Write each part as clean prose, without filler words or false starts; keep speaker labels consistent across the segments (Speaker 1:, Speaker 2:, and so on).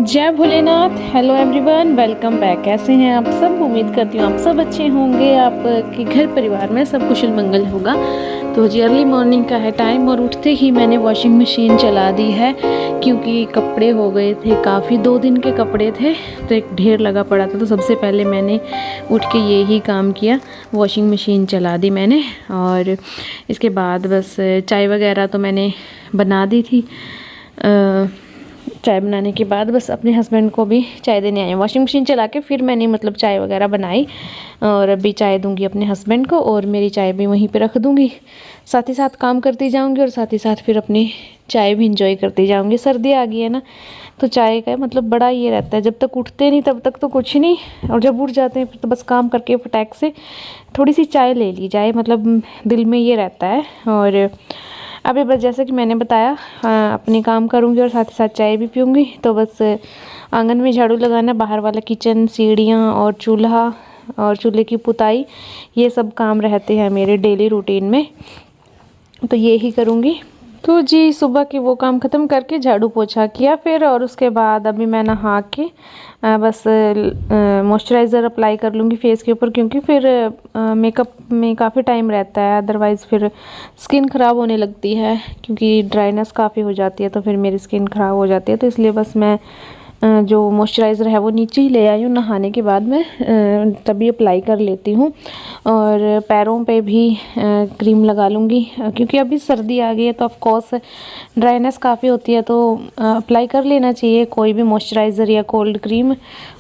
Speaker 1: जय Bholenath. Hello everyone, welcome back. कैसे हैं आप सब? उम्मीद करती हूँ आप सब अच्छे होंगे, आपके घर परिवार में सब कुशल मंगल होगा। तो जी अर्ली मॉर्निंग का है टाइम और उठते ही मैंने वॉशिंग मशीन चला दी है क्योंकि कपड़े हो गए थे काफ़ी, 2 दिन के कपड़े थे तो एक ढेर लगा पड़ा था। तो सबसे पहले मैंने उठ के यही काम किया, वॉशिंग मशीन चला दी मैंने। और इसके बाद बस चाय वगैरह तो मैंने बना दी थी। चाय बनाने के बाद बस अपने हस्बैंड को भी चाय देने आई। वॉशिंग मशीन चला के फिर मैंने चाय वगैरह बनाई और अभी चाय दूंगी अपने हस्बैंड को और मेरी चाय भी वहीं पे रख दूंगी। साथ ही साथ काम करती जाऊंगी और साथ ही साथ फिर अपनी चाय भी इंजॉय करती जाऊंगी। सर्दी आ गई है ना, तो चाय का बड़ा ये रहता है, जब तक उठते नहीं तब तक तो कुछ नहीं, और जब उठ जाते हैं फिर तो बस काम करके फटाक से थोड़ी सी चाय ले ली जाए, दिल में ये रहता है। और अभी बस जैसे कि मैंने बताया अपने काम करूँगी और साथ ही साथ चाय भी पीऊँगी। तो बस आंगन में झाड़ू लगाना, बाहर वाला किचन, सीढ़ियाँ और चूल्हा और चूल्हे की पुताई, ये सब काम रहते हैं मेरे डेली रूटीन में, तो ये ही करूँगी। तो जी सुबह के वो काम ख़त्म करके झाड़ू पोछा किया फिर, और उसके बाद अभी मैं नहा के बस मॉइस्चराइज़र अप्लाई कर लूँगी फेस के ऊपर, क्योंकि फिर मेकअप में काफ़ी टाइम रहता है, अदरवाइज़ फिर स्किन ख़राब होने लगती है, क्योंकि ड्राइनेस काफ़ी हो जाती है तो फिर मेरी स्किन ख़राब हो जाती है। तो इसलिए बस मैं जो मॉइस्चराइज़र है वो नीचे ही ले आई हूँ, नहाने के बाद मैं तभी अप्लाई कर लेती हूँ। और पैरों पे भी क्रीम लगा लूँगी, क्योंकि अभी सर्दी आ गई है तो ऑफ कोर्स ड्राइनेस काफ़ी होती है, तो अप्लाई कर लेना चाहिए कोई भी मॉइस्चराइज़र या कोल्ड क्रीम।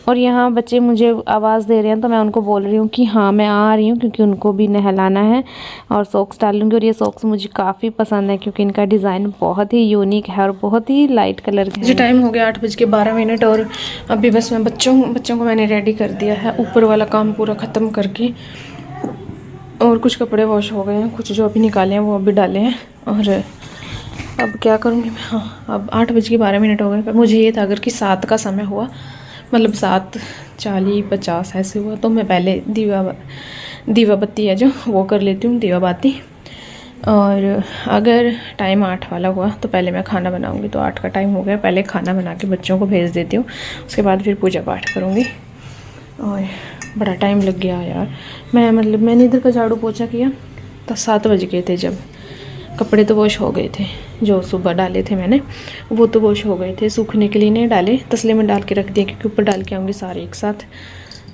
Speaker 1: और यहाँ बच्चे मुझे आवाज़ दे रहे हैं तो मैं उनको बोल रही हूँ कि हाँ मैं आ रही हूँ, क्योंकि उनको भी नहलाना है और सॉक्स डालूँगी। और ये सॉक्स मुझे काफ़ी पसंद है क्योंकि इनका डिज़ाइन बहुत ही यूनिक है और बहुत ही लाइट कलर का है। जी टाइम हो गया 8:12 और अभी बस मैं बच्चों को मैंने रेडी कर दिया है, ऊपर वाला काम पूरा ख़त्म करके। और कुछ कपड़े वॉश हो गए हैं, कुछ जो अभी निकाले हैं वो अभी डाले हैं। और अब क्या करूँगी मैं, हाँ अब 8:12 हो गए, पर मुझे ये था अगर कि 7 का समय हुआ, 7:40-50 ऐसे हुआ, तो मैं पहले दीवा बत्ती है जो वो कर लेती हूँ, दीवा बाती। और अगर टाइम 8 वाला हुआ तो पहले मैं खाना बनाऊँगी। तो 8 का टाइम हो गया, पहले खाना बना के बच्चों को भेज देती हूँ, उसके बाद फिर पूजा पाठ करूँगी। और बड़ा टाइम लग गया यार, मैंने इधर का झाड़ू पोछा किया तो 7 बज गए थे। जब कपड़े तो वॉश हो गए थे, जो सुबह डाले थे मैंने वो तो वॉश हो गए थे, सूखने के लिए नहीं डाले, तसले में डाल के रख दिए क्योंकि ऊपर डाल के आऊँगी सारे एक साथ।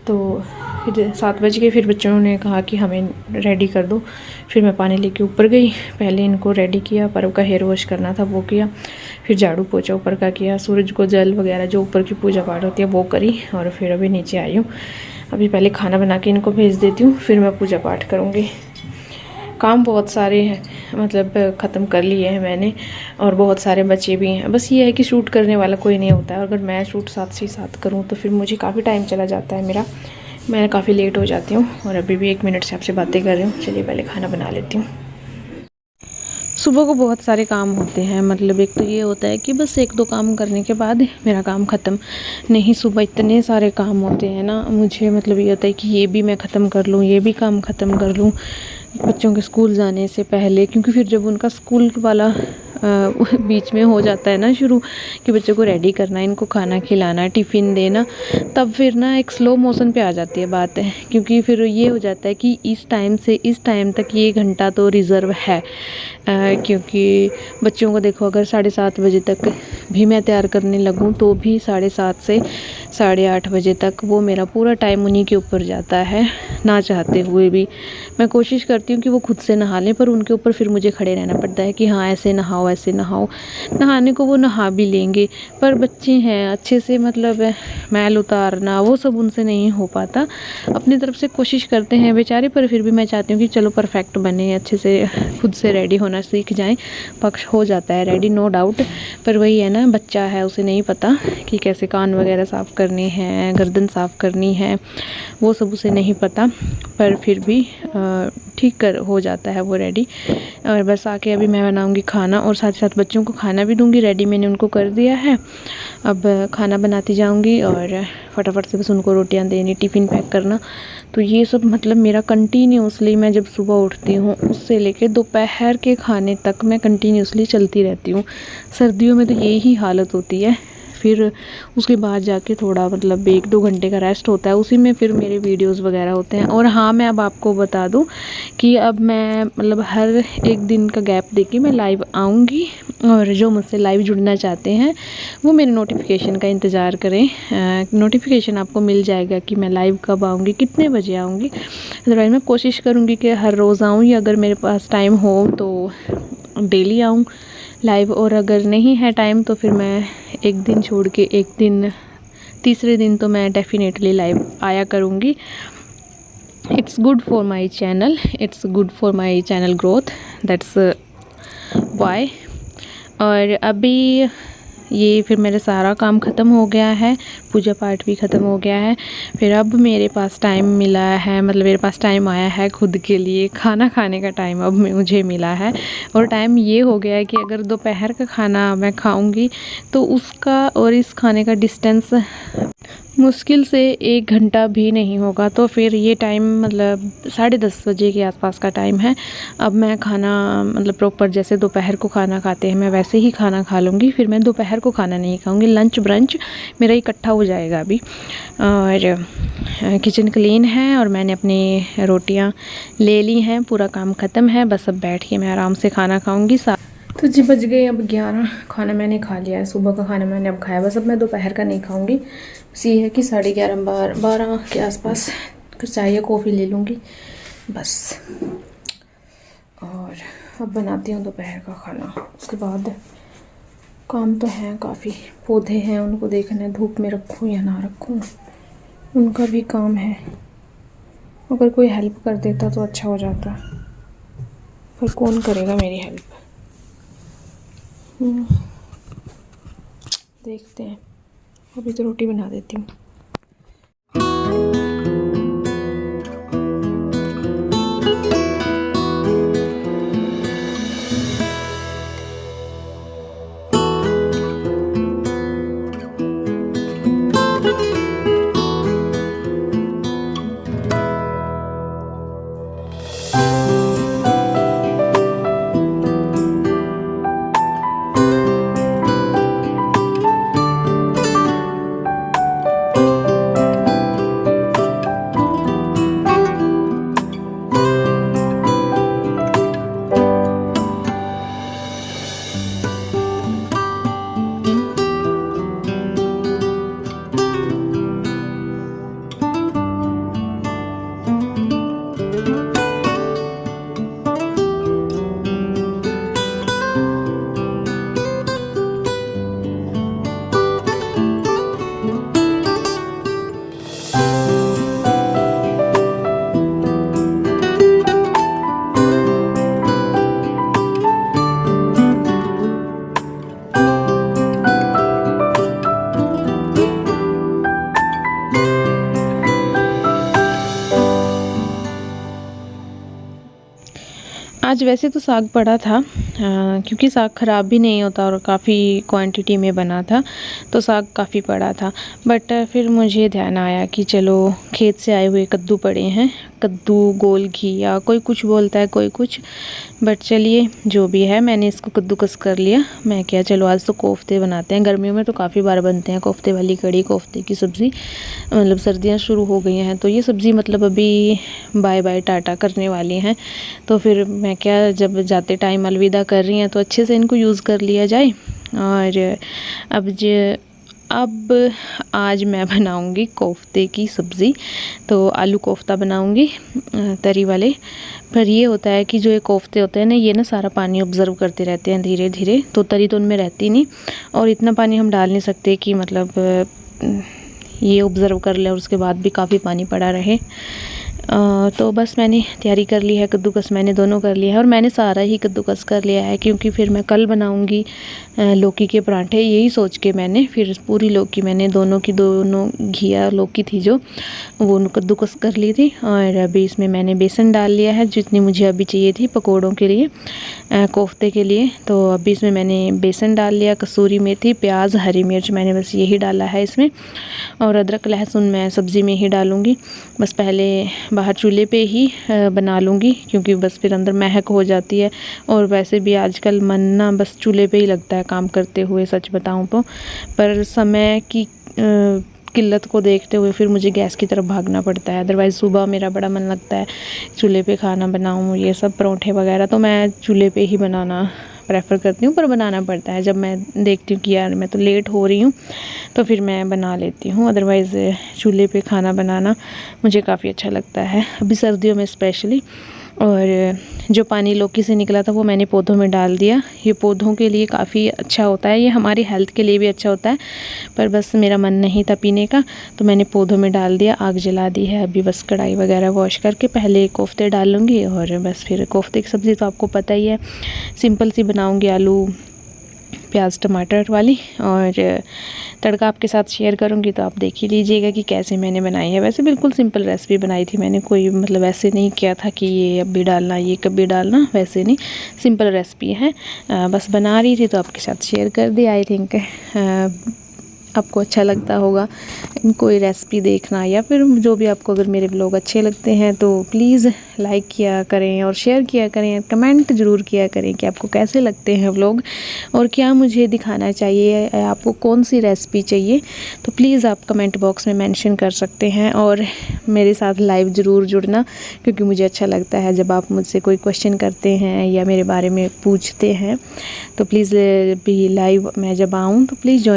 Speaker 1: तो फिर 7 बज गए, फिर बच्चों ने कहा कि हमें रेडी कर दो, फिर मैं पानी लेके ऊपर गई, पहले इनको रेडी किया, पर्व का हेयर वॉश करना था वो किया, फिर झाड़ू पोछा ऊपर का किया, सूरज को जल वगैरह जो ऊपर की पूजा पाठ होती है वो करी, और फिर अभी नीचे आई हूँ। अभी पहले खाना बना के इनको भेज देती हूँ, फिर मैं पूजा पाठ करूँगी। काम बहुत सारे हैं, ख़त्म कर लिए हैं मैंने, और बहुत सारे बच्चे भी हैं। बस ये है कि शूट करने वाला कोई नहीं होता है, अगर मैं शूट साथ से साथ करूँ तो फिर मुझे काफ़ी टाइम चला जाता है मैं काफ़ी लेट हो जाती हूँ। और अभी भी 1 मिनट से आपसे बातें कर रही हूँ। चलिए पहले खाना बना लेती हूँ। सुबह को बहुत सारे काम होते हैं, एक तो ये होता है कि बस 1-2 काम करने के बाद मेरा काम ख़त्म नहीं, सुबह इतने सारे काम होते हैं ना, मुझे ये होता है कि ये भी मैं ख़त्म कर लूँ, ये भी काम ख़त्म कर लूँ बच्चों के स्कूल जाने से पहले, क्योंकि फिर जब उनका स्कूल वाला बीच में हो जाता है ना शुरू, कि बच्चों को रेडी करना, इनको खाना खिलाना, टिफ़िन देना, तब फिर ना एक स्लो मोशन पे आ जाती है बात है। क्योंकि फिर ये हो जाता है कि इस टाइम से इस टाइम तक ये घंटा तो रिज़र्व है, क्योंकि बच्चों को देखो अगर 7:30 बजे तक भी मैं तैयार करने लगूँ तो भी 7:30 से 8:30 बजे तक वो मेरा पूरा टाइम उन्हीं के ऊपर जाता है, ना चाहते हुए भी। मैं कोशिश करती हूँ कि वो खुद से नहा लें, पर उनके ऊपर फिर मुझे खड़े रहना पड़ता है कि हाँ ऐसे नहाओ ऐसे नहाओ। नहाने को वो नहा भी लेंगे, पर बच्चे हैं, अच्छे से मैल उतारना वो सब उनसे नहीं हो पाता। अपनी तरफ से कोशिश करते हैं बेचारे, पर फिर भी मैं चाहती हूँ कि चलो परफेक्ट बने, अच्छे से खुद से रेडी होना सीख जाएं। पक्ष हो जाता है रेडी, नो डाउट, पर वही है ना, बच्चा है, उसे नहीं पता कि कैसे कान वगैरह साफ़ करने हैं, गर्दन साफ़ करनी है, वो सब उसे नहीं पता, पर फिर भी ठीक हो जाता है वो रेडी। और बस आके अभी मैं बनाऊंगी खाना और साथ ही साथ बच्चों को खाना भी दूंगी, रेडी मैंने उनको कर दिया है। अब खाना बनाती जाऊंगी और फटाफट से बस उनको रोटियां देनी, टिफ़िन पैक करना। तो ये सब मेरा कंटिन्यूसली, मैं जब सुबह उठती हूँ उससे लेके दोपहर के खाने तक मैं कंटिन्यूसली चलती रहती हूँ। सर्दियों में तो यही हालत होती है, फिर उसके बाद जाके थोड़ा मतलब 1-2 घंटे का रेस्ट होता है, उसी में फिर मेरे वीडियोस वगैरह होते हैं। और हाँ, मैं अब आपको बता दूं कि अब मैं मतलब हर एक दिन का गैप देके मैं लाइव आऊँगी, और जो मुझसे लाइव जुड़ना चाहते हैं वो मेरे नोटिफिकेशन का इंतज़ार करें। नोटिफिकेशन आपको मिल जाएगा कि मैं लाइव कब आऊँगी, कितने बजे आऊँगी। अदरवाइज़ मैं कोशिश करूँगी कि हर रोज़ आऊँ, या अगर मेरे पास टाइम हो तो डेली आऊँ लाइव, और अगर नहीं है टाइम तो फिर मैं एक दिन छोड़ के एक दिन, तीसरे दिन तो मैं डेफिनेटली लाइव आया करूँगी। It's good for my channel, it's good for my channel growth, that's why. और अभी ये फिर मेरा सारा काम ख़त्म हो गया है, पूजा पाठ भी ख़त्म हो गया है। फिर अब मेरे पास टाइम मिला है, मतलब मेरे पास टाइम आया है खुद के लिए, खाना खाने का टाइम अब मुझे मिला है। और टाइम ये हो गया है कि अगर दोपहर का खाना मैं खाऊंगी तो उसका और इस खाने का डिस्टेंस मुश्किल से 1 घंटा भी नहीं होगा। तो फिर ये टाइम मतलब 10:30 बजे के आसपास का टाइम है। अब मैं खाना मतलब प्रॉपर जैसे दोपहर को खाना खाते हैं मैं वैसे ही खाना खा लूँगी। फिर मैं दोपहर को खाना नहीं खाऊँगी, लंच ब्रंच मेरा इकट्ठा हो जाएगा अभी। और किचन क्लीन है और मैंने अपनी रोटियां ले ली हैं, पूरा काम ख़त्म है। बस अब बैठ के मैं आराम से खाना खाऊँगी। तो जी बज गए अब 11, खाना मैंने खा लिया है, सुबह का खाना मैंने अब खाया। बस अब मैं दोपहर का नहीं खाऊंगी। बस ये है कि 11:30 12 के आसपास कुछ चाय या कॉफ़ी ले लूँगी बस। और अब बनाती हूँ दोपहर का खाना। उसके बाद काम तो हैं काफ़ी, पौधे हैं उनको देखना है, धूप में रखूँ या ना रखूँ उनका भी काम है। अगर कोई हेल्प कर देता तो अच्छा हो जाता, पर कौन करेगा मेरी हेल्प। देखते हैं, अभी तो रोटी बना देती हूँ। आज वैसे तो साग पड़ा था, क्योंकि साग ख़राब भी नहीं होता और काफ़ी क्वांटिटी में बना था, तो साग काफ़ी पड़ा था। बट फिर मुझे ध्यान आया कि चलो खेत से आए हुए कद्दू पड़े हैं, कद्दू गोल घिया, कोई कुछ बोलता है कोई कुछ, बट चलिए जो भी है मैंने इसको कद्दूकस कर लिया। मैं क्या चलो आज तो कोफ्ते बनाते हैं, गर्मियों में तो काफ़ी बार बनते हैं कोफ्ते वाली कड़ी, कोफ्ते की सब्ज़ी। मतलब सर्दियाँ शुरू हो गई हैं तो ये सब्ज़ी मतलब अभी बाय बाय टाटा करने वाली हैं, तो फिर मैं क्या जब जाते टाइम अलविदा कर रही हैं तो अच्छे से इनको यूज़ कर लिया जाए। और अब आज मैं बनाऊंगी कोफ्ते की सब्ज़ी, तो आलू कोफ्ता बनाऊंगी तरी वाले। पर ये होता है कि जो ये कोफ्ते होते हैं ना, ये ना सारा पानी ऑब्ज़र्व करते रहते हैं धीरे धीरे, तो तरी तो उनमें रहती नहीं, और इतना पानी हम डाल नहीं सकते कि मतलब ये ऑब्ज़र्व कर ले और उसके बाद भी काफ़ी पानी पड़ा रहे। तो बस मैंने तैयारी कर ली है, कद्दूकस मैंने दोनों कर लिया है, और मैंने सारा ही कद्दूकस कर लिया है क्योंकि फिर मैं कल बनाऊंगी लौकी के पराठे, यही सोच के मैंने फिर पूरी लौकी मैंने दोनों घिया लौकी थी जो वो कद्दूकस कर ली थी। और अभी इसमें मैंने बेसन डाल लिया है जितनी मुझे अभी चाहिए थी पकौड़ों के लिए, कोफ्ते के लिए। तो अभी इसमें मैंने बेसन डाल लिया, कसूरी मेथी, प्याज, हरी मिर्च मैंने बस यही डाला है इसमें, और अदरक लहसुन मैं सब्ज़ी में ही डालूँगी। बस पहले बाहर चूल्हे पे ही बना लूँगी, क्योंकि बस फिर अंदर महक हो जाती है। और वैसे भी आजकल मन ना बस चूल्हे पे ही लगता है काम करते हुए, सच बताऊँ तो। पर समय की किल्लत को देखते हुए फिर मुझे गैस की तरफ भागना पड़ता है। अदरवाइज़ सुबह मेरा बड़ा मन लगता है चूल्हे पे खाना बनाऊँ, ये सब परोठे वगैरह तो मैं चूल्हे पे ही बनाना प्रेफर करती हूँ। पर बनाना पड़ता है, जब मैं देखती हूँ कि यार मैं तो लेट हो रही हूँ तो फिर मैं बना लेती हूँ। अदरवाइज़ चूल्हे पे खाना बनाना मुझे काफ़ी अच्छा लगता है, अभी सर्दियों में स्पेशली। और जो पानी लौकी से निकला था वो मैंने पौधों में डाल दिया। ये पौधों के लिए काफ़ी अच्छा होता है, ये हमारी हेल्थ के लिए भी अच्छा होता है। पर बस मेरा मन नहीं था पीने का तो मैंने पौधों में डाल दिया, आग जला दी है। अभी बस कढ़ाई वगैरह वॉश करके पहले कोफ्ते डाल लूँगी, और बस फिर कोफ्ते की सब्ज़ी तो आपको पता ही है, सिंपल सी बनाऊँगी, आलू प्याज टमाटर वाली। और तड़का आपके साथ शेयर करूँगी तो आप देख ही लीजिएगा कि कैसे मैंने बनाई है। वैसे बिल्कुल सिंपल रेसिपी बनाई थी मैंने, कोई मतलब ऐसे नहीं किया था कि ये अभी डालना ये कभी डालना, वैसे नहीं, सिंपल रेसिपी है। बस बना रही थी तो आपके साथ शेयर कर दी। आई थिंक आपको अच्छा लगता होगा कोई रेसिपी देखना, या फिर जो भी आपको अगर मेरे ब्लॉग अच्छे लगते हैं तो प्लीज़ लाइक किया करें और शेयर किया करें, कमेंट ज़रूर किया करें कि आपको कैसे लगते हैं व्लॉग और क्या मुझे दिखाना चाहिए, आपको कौन सी रेसिपी चाहिए। तो प्लीज़ आप कमेंट बॉक्स में मेंशन कर सकते हैं, और मेरे साथ लाइव ज़रूर जुड़ना, क्योंकि मुझे अच्छा लगता है जब आप मुझसे कोई क्वेश्चन करते हैं या मेरे बारे में पूछते हैं। तो प्लीज़ भी लाइव मैं जब आऊँ तो प्लीज़ ज्वाइन।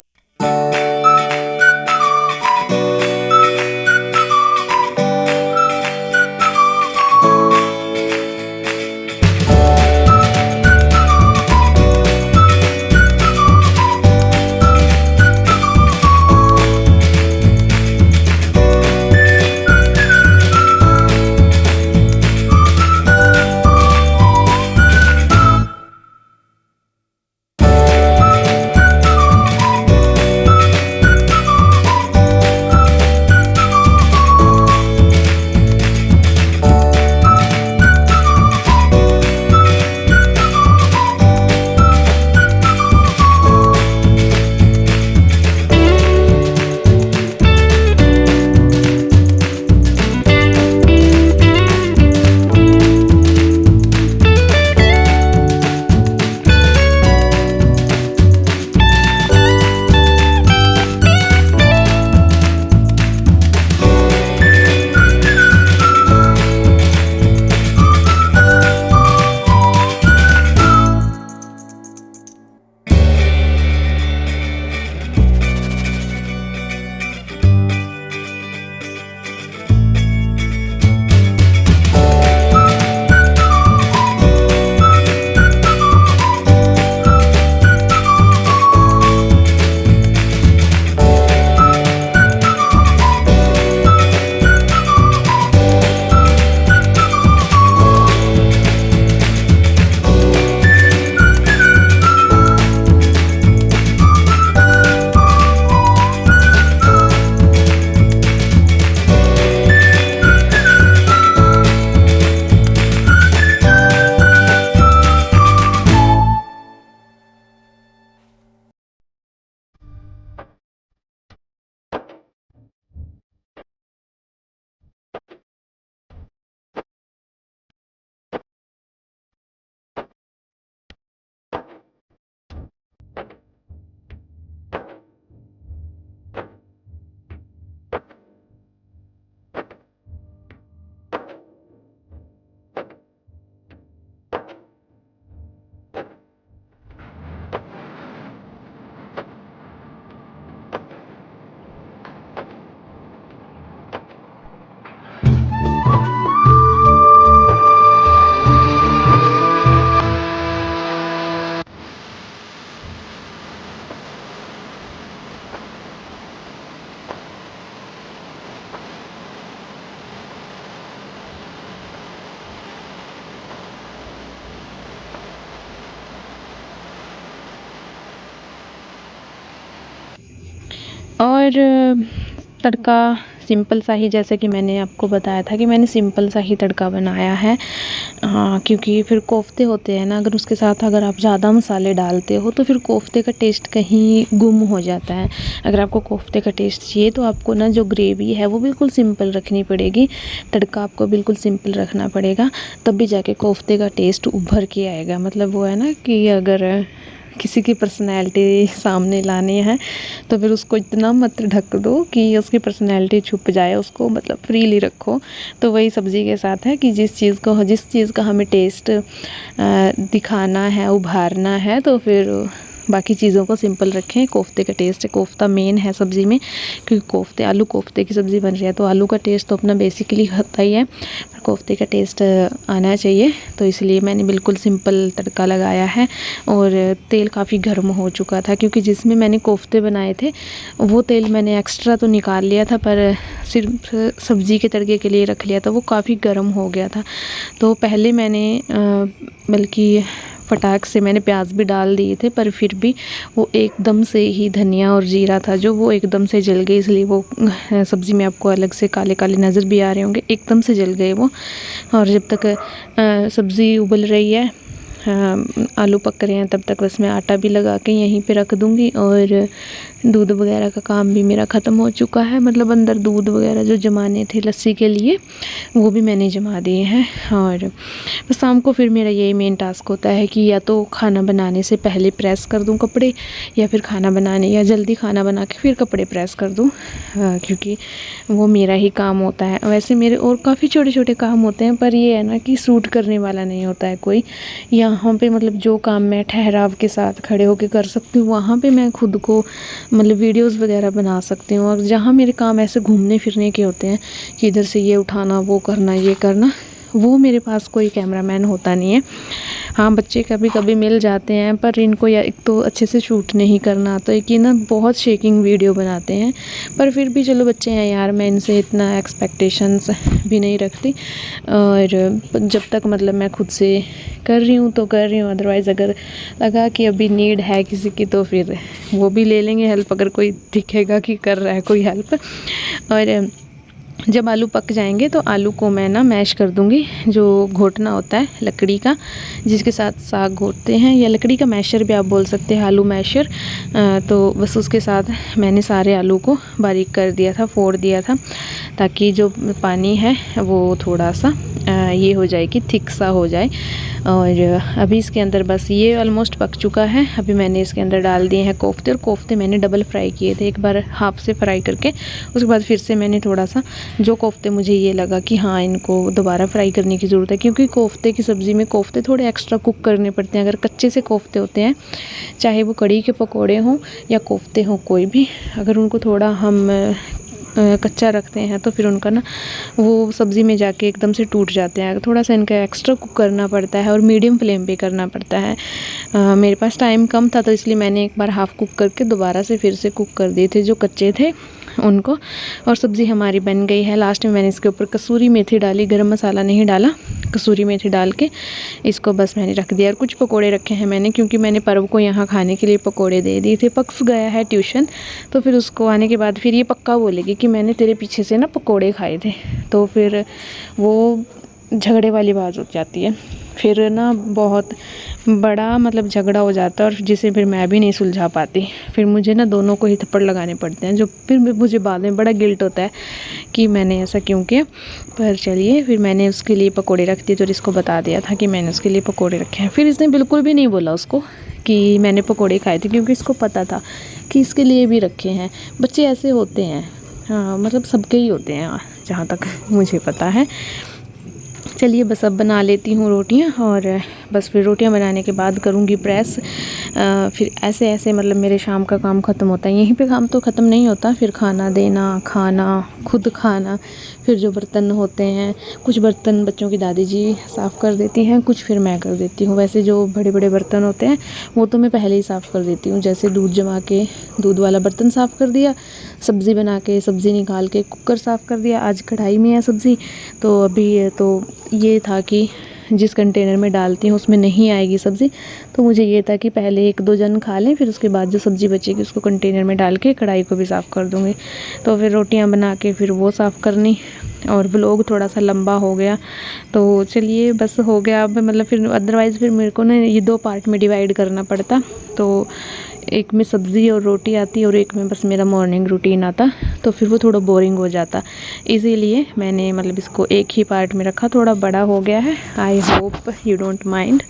Speaker 1: और तड़का सिंपल सा ही, जैसे कि मैंने आपको बताया था कि मैंने सिंपल सा ही तड़का बनाया है। क्योंकि फिर कोफ्ते होते हैं ना, अगर उसके साथ अगर आप ज़्यादा मसाले डालते हो तो फिर कोफ्ते का टेस्ट कहीं गुम हो जाता है। अगर आपको कोफ्ते का टेस्ट चाहिए तो आपको ना जो ग्रेवी है वो बिल्कुल सिंपल रखनी पड़ेगी, तड़का आपको बिल्कुल सिंपल रखना पड़ेगा, तब भी जाके कोफ्ते का टेस्ट उभर के आएगा। मतलब वो है ना कि अगर किसी की पर्सनैलिटी सामने लानी है तो फिर उसको इतना मत ढक दो कि उसकी पर्सनैलिटी छुप जाए, उसको मतलब फ्रीली रखो। तो वही सब्ज़ी के साथ है कि जिस चीज़ का हमें टेस्ट दिखाना है, उभारना है, तो फिर बाकी चीज़ों को सिंपल रखें। कोफ्ते का टेस्ट, कोफ्ता मेन है सब्ज़ी में, क्योंकि आलू कोफ्ते की सब्ज़ी बन रही है तो आलू का टेस्ट तो अपना बेसिकली होता ही है, कोफ्ते का टेस्ट आना चाहिए। तो इसलिए मैंने बिल्कुल सिंपल तड़का लगाया है। और तेल काफ़ी गर्म हो चुका था, क्योंकि जिसमें मैंने कोफ्ते बनाए थे वो तेल मैंने एक्स्ट्रा तो निकाल लिया था, पर सिर्फ सब्ज़ी के तड़के के लिए रख लिया था, वो काफ़ी गर्म हो गया था। तो पहले मैंने बल्कि फटाक से मैंने प्याज भी डाल दिए थे, पर फिर भी वो एकदम से ही धनिया और जीरा था जो वो एकदम से जल गए, इसलिए वो सब्ज़ी में आपको अलग से काले काले नज़र भी आ रहे होंगे, एकदम से जल गए वो। और जब तक सब्ज़ी उबल रही है, आलू पक रहे हैं, तब तक बस मैं आटा भी लगा के यहीं पे रख दूँगी। और दूध वगैरह का काम भी मेरा ख़त्म हो चुका है, मतलब अंदर दूध वगैरह जो जमाने थे लस्सी के लिए वो भी मैंने जमा दिए हैं। और बस शाम को फिर मेरा यही मेन टास्क होता है कि या तो खाना बनाने से पहले प्रेस कर दूं कपड़े, या फिर खाना बनाने या जल्दी खाना बना के फिर कपड़े प्रेस कर दूं, क्योंकि वो मेरा ही काम होता है। वैसे मेरे और काफ़ी छोटे छोटे काम होते हैं, पर ये है ना कि सूट करने वाला नहीं होता है कोई। यहाँ पे मतलब जो काम मैं ठहराव के साथ खड़े होकर कर सकती हूँ, वहाँ पे मैं खुद को मतलब वीडियोस वगैरह बना सकती हूँ। और जहाँ मेरे काम ऐसे घूमने फिरने के होते हैं कि इधर से ये उठाना, वो करना, ये करना, वो मेरे पास कोई कैमरामैन होता नहीं है। हाँ, बच्चे कभी कभी मिल जाते हैं, पर इनको या एक तो अच्छे से शूट नहीं करना आता, एक ये ना बहुत शेकिंग वीडियो बनाते हैं। पर फिर भी चलो, बच्चे हैं यार, मैं इनसे इतना एक्सपेक्टेशंस भी नहीं रखती। और जब तक मतलब मैं खुद से कर रही हूँ तो कर रही हूँ, अदरवाइज़ अगर लगा कि अभी नीड है किसी की तो फिर वो भी ले लेंगे हेल्प, अगर कोई दिखेगा कि कर रहा है कोई हेल्प। और जब आलू पक जाएंगे तो आलू को मैं ना मैश कर दूंगी, जो घोटना होता है लकड़ी का, जिसके साथ साग घोटते हैं, या लकड़ी का मैशर भी आप बोल सकते हैं, आलू मैशर। तो बस उसके साथ मैंने सारे आलू को बारीक कर दिया था, फोड़ दिया था, ताकि जो पानी है वो थोड़ा सा ये हो जाए कि थिक सा हो जाए। और अभी इसके अंदर बस ये ऑलमोस्ट पक चुका है। अभी मैंने इसके अंदर डाल दिए हैं कोफ्ते, और कोफ्ते मैंने डबल फ्राई किए थे, एक बार हाफ से फ्राई करके, उसके बाद फिर से मैंने थोड़ा सा जो कोफ्ते मुझे ये लगा कि हाँ इनको दोबारा फ्राई करने की ज़रूरत है, क्योंकि कोफ्ते की सब्ज़ी में कोफ्ते थोड़े एक्स्ट्रा कुक करने पड़ते हैं। अगर कच्चे से कोफ्ते होते हैं, चाहे वो कड़ी के पकोड़े हों या कोफ्ते हों कोई भी, अगर उनको थोड़ा हम कच्चा रखते हैं तो फिर उनका ना वो सब्ज़ी में जाके एकदम से टूट जाते हैं। थोड़ा सा इनका एक्स्ट्रा कुक करना पड़ता है और मीडियम फ्लेम पे करना पड़ता है। मेरे पास टाइम कम था तो इसलिए मैंने एक बार हाफ़ कुक करके दोबारा से फिर से कुक कर दिए थे जो कच्चे थे उनको। और सब्ज़ी हमारी बन गई है। लास्ट में मैंने इसके ऊपर कसूरी मेथी डाली, गरम मसाला नहीं डाला, कसूरी मेथी डाल के इसको बस मैंने रख दिया। और कुछ पकोड़े रखे हैं मैंने, क्योंकि मैंने पर्व को यहाँ खाने के लिए पकोड़े दे दिए थे। पक्स गया है ट्यूशन, तो फिर उसको आने के बाद फिर ये पक्का बोलेगी कि मैंने तेरे पीछे से ना पकोड़े खाए थे, तो फिर वो झगड़े वाली बात हो जाती है, फिर ना बहुत बड़ा मतलब झगड़ा हो जाता है, और जिसे फिर मैं भी नहीं सुलझा पाती। फिर मुझे ना दोनों को ही थप्पड़ लगाने पड़ते हैं, जो फिर मुझे बाद में बड़ा गिल्ट होता है कि मैंने ऐसा क्यों किया। पर चलिए, फिर मैंने उसके लिए पकोड़े रख दिए, तो इसको बता दिया था कि मैंने उसके लिए पकोड़े रखे हैं। फिर इसने बिल्कुल भी नहीं बोला उसको कि मैंने पकोड़े खाए थे, क्योंकि इसको पता था कि इसके लिए भी रखे हैं। बच्चे ऐसे होते हैं, हाँ मतलब सबके ही होते हैं जहाँ तक मुझे पता है। चलिए बस अब बना लेती हूँ रोटियाँ, और बस फिर रोटियाँ बनाने के बाद करूँगी प्रेस। फिर ऐसे ऐसे मतलब मेरे शाम का काम ख़त्म होता है। यहीं पे काम तो ख़त्म नहीं होता, फिर खाना देना, खाना, खुद खाना, फिर जो बर्तन होते हैं, कुछ बर्तन बच्चों की दादी जी साफ़ कर देती हैं, कुछ फिर मैं कर देती हूँ। वैसे जो बड़े बड़े बर्तन होते हैं वो तो मैं पहले ही साफ़ कर देती हूँ, जैसे दूध जमा के दूध वाला बर्तन साफ़ कर दिया, सब्ज़ी बना के सब्ज़ी निकाल के कुकर साफ़ कर दिया। आज कढ़ाई में है सब्ज़ी, तो अभी तो ये था कि जिस कंटेनर में डालती हूँ उसमें नहीं आएगी सब्ज़ी। तो मुझे ये था कि पहले 1-2 जन खा लें, फिर उसके बाद जो सब्ज़ी बचेगी उसको कंटेनर में डाल के कढ़ाई को भी साफ़ कर दूँगी। तो फिर रोटियाँ बना के फिर वो साफ़ करनी, और व्लॉग थोड़ा सा लंबा हो गया। तो चलिए बस हो गया अब, मतलब फिर अदरवाइज़ फिर मेरे को ना ये 2 पार्ट में डिवाइड करना पड़ता। तो एक में सब्ज़ी और रोटी आती और एक में बस मेरा मॉर्निंग रूटीन आता, तो फिर वो थोड़ा बोरिंग हो जाता। इसीलिए मैंने मतलब इसको एक ही पार्ट में रखा, थोड़ा बड़ा हो गया है। I hope you don't mind.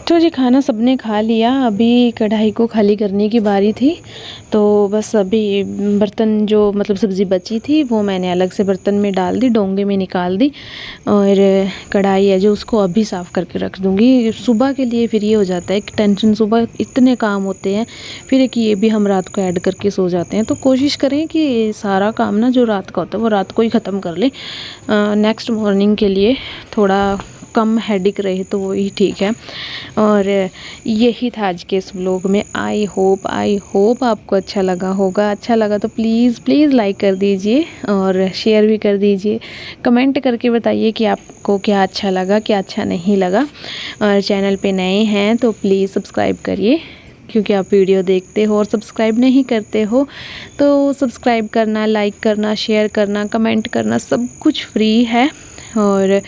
Speaker 1: तो जी खाना सबने खा लिया, अभी कढ़ाई को खाली करने की बारी थी। तो बस अभी बर्तन जो मतलब सब्ज़ी बची थी वो मैंने अलग से बर्तन में डाल दी, डोंगे में निकाल दी, और कढ़ाई है जो उसको अभी साफ़ करके रख दूँगी। सुबह के लिए फिर ये हो जाता है कि टेंशन, सुबह इतने काम होते हैं, फिर एक ये भी हम रात को ऐड करके सो जाते हैं। तो कोशिश करें कि सारा काम ना जो रात का होता है वो रात को ही ख़त्म कर लें, नेक्स्ट मॉर्निंग के लिए थोड़ा कम हेडेक रहे तो वही ठीक है। और यही था आज के इस व्लॉग में। आई होप आपको अच्छा लगा होगा। अच्छा लगा तो प्लीज़ लाइक कर दीजिए और शेयर भी कर दीजिए। कमेंट करके बताइए कि आपको क्या अच्छा लगा, क्या अच्छा नहीं लगा। और चैनल पे नए हैं तो प्लीज़ सब्सक्राइब करिए, क्योंकि आप वीडियो देखते हो और सब्सक्राइब नहीं करते हो तो सब्सक्राइब करना, लाइक करना, शेयर करना, कमेंट करना सब कुछ फ्री है। और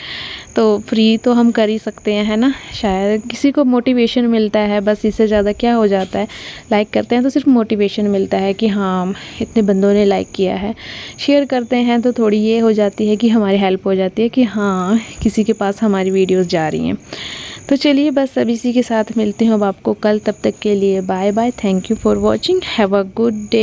Speaker 1: तो फ्री तो हम कर ही सकते हैं, है ना। शायद किसी को मोटिवेशन मिलता है, बस इससे ज़्यादा क्या हो जाता है। लाइक करते हैं तो सिर्फ मोटिवेशन मिलता है कि हाँ इतने बंदों ने लाइक किया है। शेयर करते हैं तो थोड़ी ये हो जाती है कि हमारी हेल्प हो जाती है कि हाँ किसी के पास हमारी वीडियोस जा रही हैं। तो चलिए बस अब इसी के साथ मिलते हैं अब आपको कल, तब तक के लिए bye bye. Thank you for watching, have a good day.